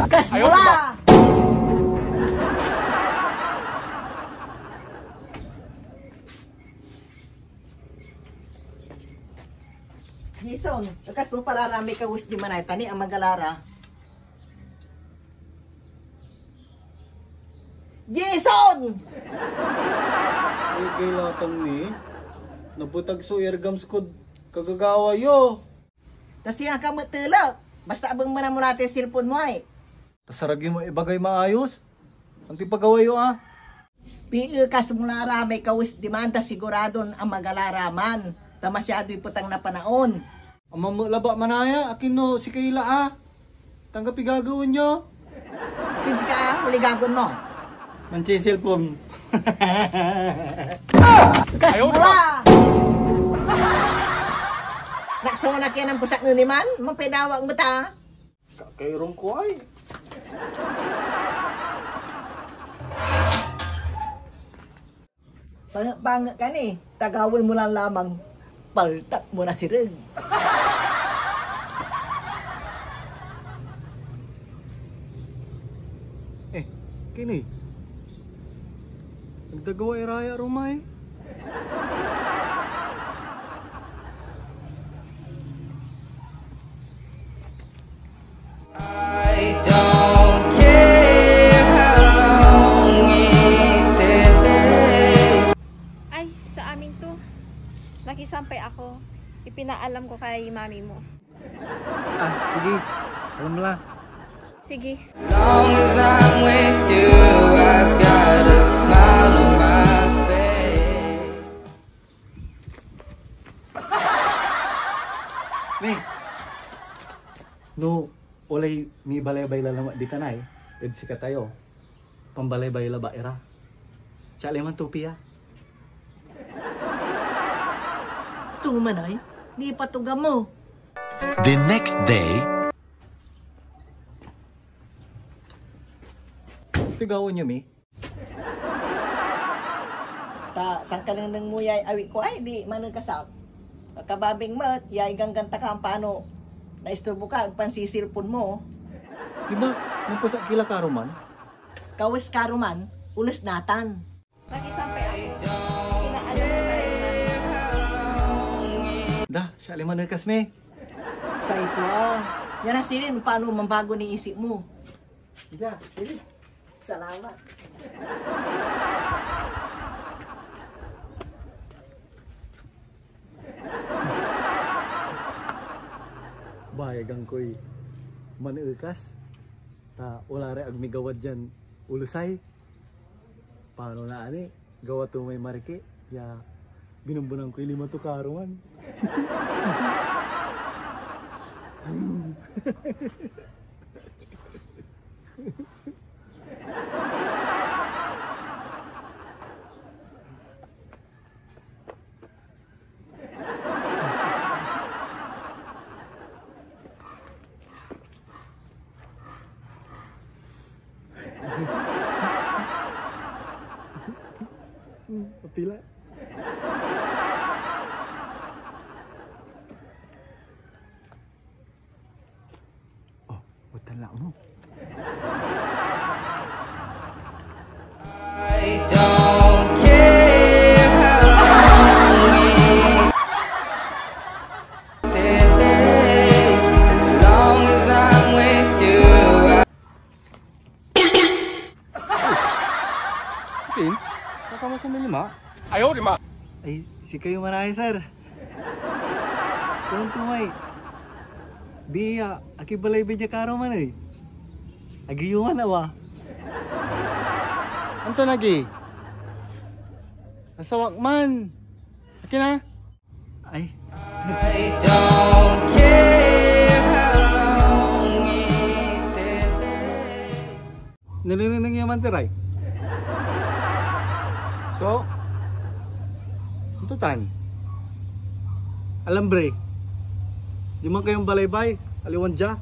Gas mula! Jason, akas mo pararami ka wis di manay tani ang magalara. Jason! Ay, kailatang ni. Nabutag so ergams ko kagagawa yo. Kasi nga ka matulog. Basta abang mo na mo natin cellphone mo ay. Tasaragi mo ibagay maayos. Ang tipagawayo ah. Kas mula ramay ka wis demanda siguradon ang magalaraman. Ta masyado iputang na panaon. Ang mamulaba manaya, akin no si Kayla ah. Tanggapi gagawin nyo. Kins ka, huli gagon mo. Manche cellphone. Gas mula! Naksa mo na kaya ng pusak ni man, mapinawag mo ta. Kakairong ko ay. Pang ka ni, tagawin mo lang lamang, paltak mo na si Rig. Kini. Nagdagawa iraya rumay. I don't care how long it takes. Ay, sa amin to. Nakisampay ako. Ipinaalam ko kay mami mo. Ah, sige. Alam mo lang. Sige. Long as I'm with you, I've got a smile on my face. May. No, ulay mi balay-bay lalamat di tanay. Pwede sika tayo. Pambalay-bay la ba era. Tsali man tupi ah. Tumanay, di patuga mo. The next day, Tigawon niyo mi. Ta, sang ka lang ng muyay awi ko, ay di manong kasap. Kababing mat, yay ganganta ka ang paano. Naisturbo ka, pansisilpon mo. Di ba, mapusak kila karuman? Kawis karuman, ulas natan. Nakisampay ako. Pinaalam ko kay mami. Da, siya liman nagkas mi. Sa ito ah. Yan ang silin, paano mambago ni isip mo. Diyan, sige. Salamat. Bayagang ko'y manuukas. Ta, wala rin ag migawad dyan ulusay. Paano na ani? Gawa to may marike. Ya, binumbunan ko'y 5 to karuman. Pila. Oh, utala mo. I don't care how long it takes, as long as I'm with you. Pin, kakamasan na 5. Ay, si kayo manahe, sir. Kung tumay. Biya, aki balay bedya karo man eh. Agiyuman na ba? Anto lagi? Nasawak man. Aki na? Ay. I don't care how long it takes. Naninang yaman, sir ay. So, tutan. Alambre. Di man kayong balaybay, aliwan dya.